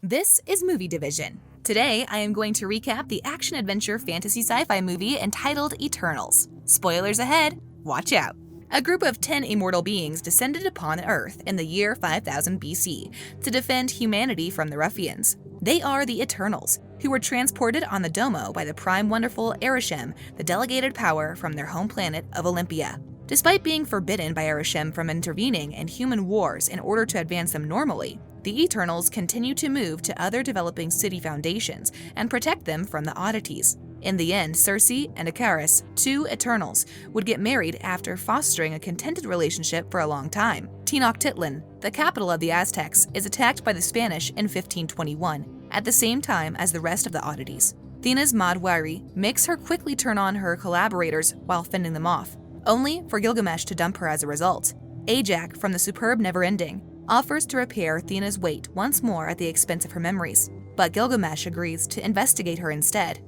This is Movie Division. Today, I am going to recap the action-adventure fantasy sci-fi movie entitled Eternals. Spoilers ahead, watch out. A group of 10 immortal beings descended upon Earth in the year 5000 BC to defend humanity from the ruffians. They are the Eternals, who were transported on the Domo by the prime wonderful Arishem, the delegated power from their home planet of Olympia. Despite being forbidden by Arishem from intervening in human wars in order to advance them normally, the Eternals continue to move to other developing city foundations and protect them from the oddities. In the end, Circe and Icarus, two Eternals, would get married after fostering a contented relationship for a long time. Tenochtitlan, the capital of the Aztecs, is attacked by the Spanish in 1521, at the same time as the rest of the oddities. Thena's Maud Wairi makes her quickly turn on her collaborators while fending them off, only for Gilgamesh to dump her as a result. Ajak from the superb Neverending offers to repair Thena's weight once more at the expense of her memories, but Gilgamesh agrees to investigate her instead,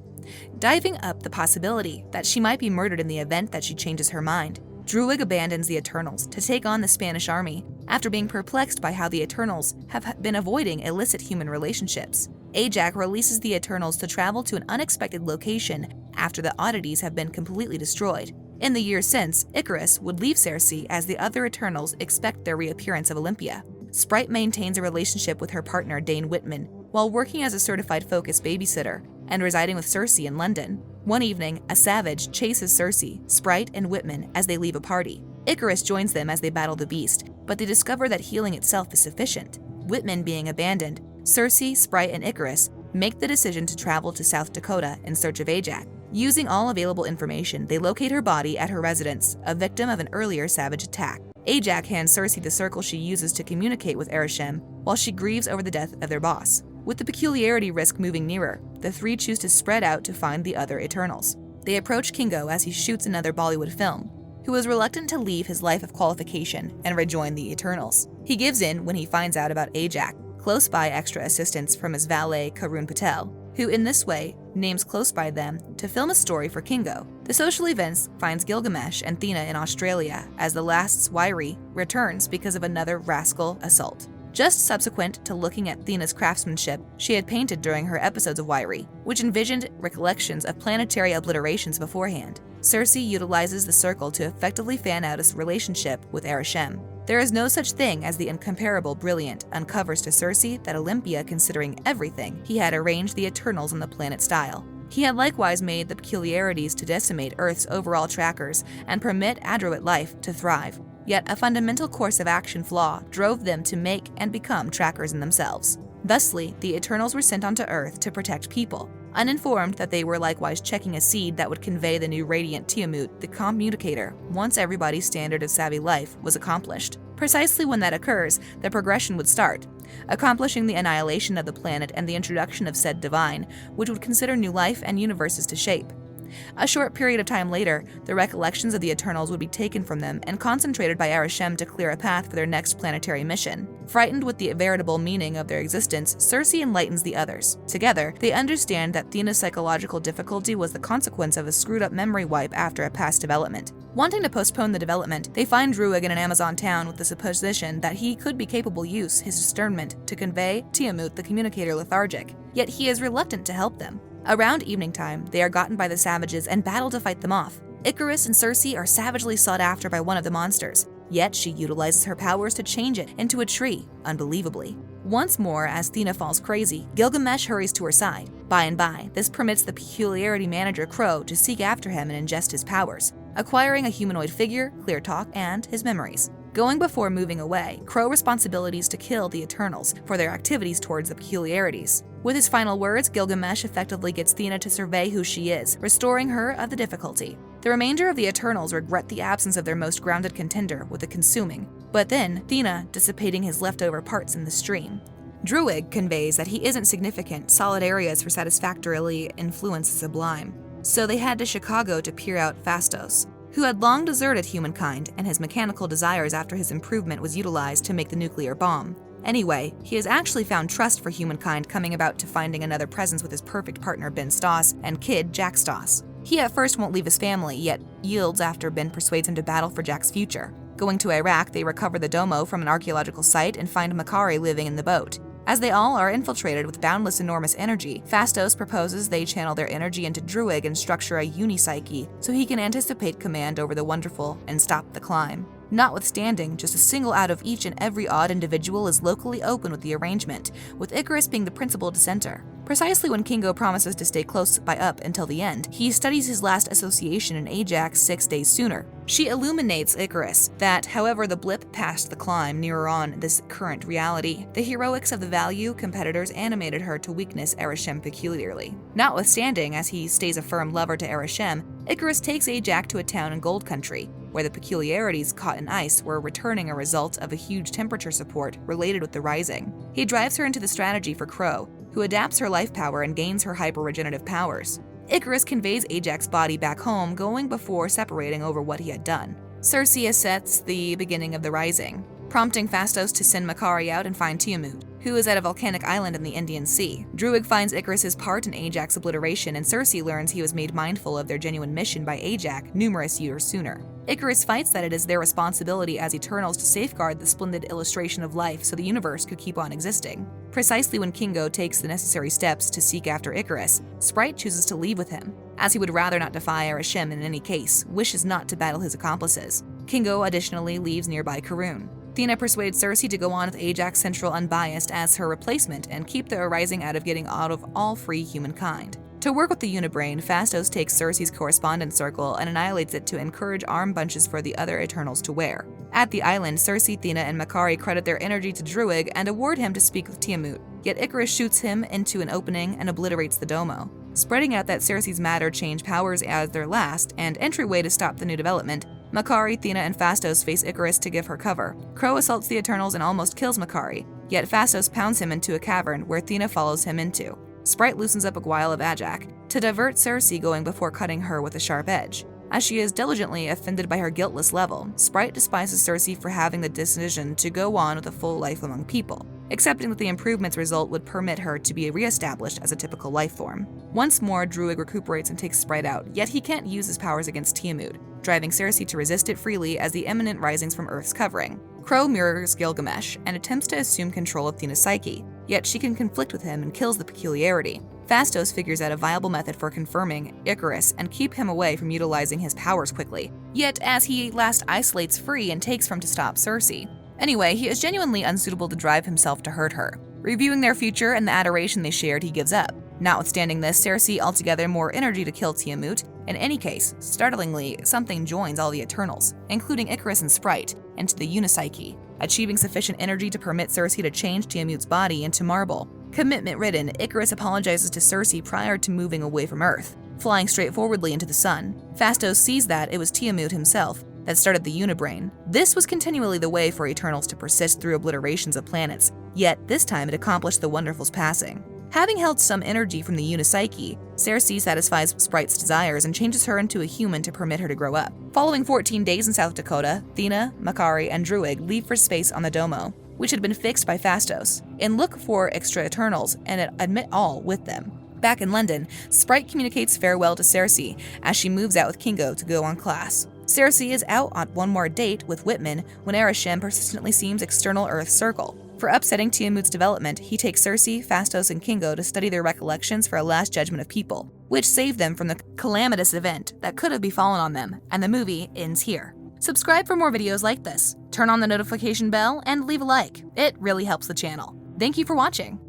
diving up the possibility that she might be murdered in the event that she changes her mind. Druig abandons the Eternals to take on the Spanish army after being perplexed by how the Eternals have been avoiding illicit human relationships. Ajak releases the Eternals to travel to an unexpected location after the oddities have been completely destroyed. In the years since, Icarus would leave Circe as the other Eternals expect their reappearance of Olympia. Sprite maintains a relationship with her partner Dane Whitman while working as a certified focus babysitter and residing with Circe in London. One evening, a savage chases Circe, Sprite, and Whitman as they leave a party. Icarus joins them as they battle the beast, but they discover that healing itself is sufficient. Whitman being abandoned, Circe, Sprite, and Icarus make the decision to travel to South Dakota in search of Ajak. Using all available information, they locate her body at her residence, a victim of an earlier savage attack. Ajak hands Circe the circle she uses to communicate with Arishem while she grieves over the death of their boss. With the peculiarity risk moving nearer, the three choose to spread out to find the other Eternals. They approach Kingo as he shoots another Bollywood film, who is reluctant to leave his life of qualification and rejoin the Eternals. He gives in when he finds out about Ajak, close by extra assistance from his valet Karun Patel, who in this way names close by them to film a story for Kingo. The social events finds Gilgamesh and Thena in Australia as the last's Wairi returns because of another rascal assault. Just subsequent to looking at Thena's craftsmanship she had painted during her episodes of Wairi, which envisioned recollections of planetary obliterations beforehand. Circe utilizes the circle to effectively fan out his relationship with Arishem. There is no such thing as the incomparable Brilliant uncovers to Circe that Olympia, considering everything, he had arranged the Eternals on the planet style. He had likewise made the peculiarities to decimate Earth's overall trackers and permit Adroit life to thrive. Yet a fundamental course of action flaw drove them to make and become trackers in themselves. Thusly, the Eternals were sent onto Earth to protect people, uninformed that they were likewise checking a seed that would convey the new radiant Tiamut, the communicator, once everybody's standard of savvy life was accomplished. Precisely when that occurs, the progression would start, accomplishing the annihilation of the planet and the introduction of said divine, which would consider new life and universes to shape. A short period of time later, the recollections of the Eternals would be taken from them and concentrated by Arishem to clear a path for their next planetary mission. Frightened with the veritable meaning of their existence, Circe enlightens the others. Together, they understand that Thena's psychological difficulty was the consequence of a screwed-up memory wipe after a past development. Wanting to postpone the development, they find Druig in an Amazon town with the supposition that he could be capable use his discernment to convey Tiamut the communicator lethargic, yet he is reluctant to help them. Around evening time, they are gotten by the savages and battle to fight them off. Icarus and Circe are savagely sought after by one of the monsters, yet she utilizes her powers to change it into a tree, unbelievably. Once more, as Thena falls crazy, Gilgamesh hurries to her side. By and by, this permits the peculiarity manager Crow to seek after him and ingest his powers, acquiring a humanoid figure, clear talk, and his memories. Going before moving away, Crow responsibilities to kill the Eternals for their activities towards the peculiarities. With his final words, Gilgamesh effectively gets Thena to survey who she is, restoring her of the difficulty. The remainder of the Eternals regret the absence of their most grounded contender with the consuming, but then Thena dissipating his leftover parts in the stream. Druig conveys that he isn't significant, solid areas for satisfactorily influence the sublime. So they head to Chicago to peer out Phastos, who had long deserted humankind and his mechanical desires after his improvement was utilized to make the nuclear bomb. Anyway, he has actually found trust for humankind coming about to finding another presence with his perfect partner Ben Stoss and kid Jack Stoss. He at first won't leave his family, yet yields after Ben persuades him to battle for Jack's future. Going to Iraq, they recover the Domo from an archaeological site and find Makari living in the boat. As they all are infiltrated with boundless enormous energy, Phastos proposes they channel their energy into Druig and structure a unipsyche so he can anticipate command over the wonderful and stop the climb. Notwithstanding, just a single out of each and every odd individual is locally open with the arrangement, with Icarus being the principal dissenter. Precisely when Kingo promises to stay close by up until the end, he studies his last association in Ajax 6 days sooner. She illuminates Icarus that, however the blip past the climb nearer on this current reality, the heroics of the value competitors animated her to weakness Arishem peculiarly. Notwithstanding, as he stays a firm lover to Arishem, Icarus takes Ajax to a town in Gold Country, where the peculiarities caught in ice were returning a result of a huge temperature support related with the rising. He drives her into the strategy for Crow, who adapts her life power and gains her hyper-regenerative powers. Icarus conveys Ajax's body back home, going before separating over what he had done. Circe sets the beginning of the rising, prompting Phastos to send Makari out and find Tiamat, who is at a volcanic island in the Indian Sea. Druig finds Icarus's part in Ajax's obliteration, and Circe learns he was made mindful of their genuine mission by Ajax numerous years sooner. Icarus fights that it is their responsibility as Eternals to safeguard the splendid illustration of life so the universe could keep on existing. Precisely when Kingo takes the necessary steps to seek after Icarus, Sprite chooses to leave with him, as he would rather not defy Arishem in any case, wishes not to battle his accomplices. Kingo additionally leaves nearby Karun. Athena persuades Circe to go on with Ajax Central unbiased as her replacement and keep the Arising out of getting out of all free humankind. To work with the Unibrain, Phastos takes Circe's correspondence circle and annihilates it to encourage arm bunches for the other Eternals to wear. At the island, Circe, Athena, and Makari credit their energy to Druig and award him to speak with Tiamat, yet Icarus shoots him into an opening and obliterates the domo. Spreading out that Circe's matter change powers as their last and entryway to stop the new development, Makari, Athena, and Phastos face Icarus to give her cover. Crow assaults the Eternals and almost kills Makari, yet Phastos pounds him into a cavern where Athena follows him into. Sprite loosens up a guile of Ajax to divert Circe, going before cutting her with a sharp edge. As she is diligently offended by her guiltless level, Sprite despises Circe for having the decision to go on with a full life among people, accepting that the improvements result would permit her to be re-established as a typical life form. Once more, Druig recuperates and takes Sprite out, yet he can't use his powers against Tiamat, driving Circe to resist it freely as the imminent risings from Earth's covering. Crow mirrors Gilgamesh and attempts to assume control of Athena's psyche, yet she can conflict with him and kills the peculiarity. Phastos figures out a viable method for confirming Icarus and keep him away from utilizing his powers quickly, yet as he last isolates Free and takes from to stop Circe. Anyway, he is genuinely unsuitable to drive himself to hurt her. Reviewing their future and the adoration they shared, he gives up. Notwithstanding this, Circe altogether more energy to kill Tiamat. In any case, startlingly, something joins all the Eternals, including Icarus and Sprite, into the Unipsyche, achieving sufficient energy to permit Circe to change Tiamat's body into marble. Commitment-ridden, Icarus apologizes to Circe prior to moving away from Earth, flying straightforwardly into the sun. Phastos sees that it was Tiamat himself that started the Unibrain. This was continually the way for Eternals to persist through obliterations of planets, yet this time it accomplished the Wonderful's passing. Having held some energy from the Unipsyche, Circe satisfies Sprite's desires and changes her into a human to permit her to grow up. Following 14 days in South Dakota, Athena, Makari, and Druig leave for space on the Domo, which had been fixed by Phastos, and look for extra Eternals and admit all with them. Back in London, Sprite communicates farewell to Circe as she moves out with Kingo to go on class. Circe is out on one more date with Whitman when Arishem persistently seems external Earth's circle. For upsetting Tiamat's development, he takes Circe, Phastos, and Kingo to study their recollections for a last judgment of people, which saved them from the calamitous event that could have befallen on them, and the movie ends here. Subscribe for more videos like this, turn on the notification bell, and leave a like. It really helps the channel. Thank you for watching.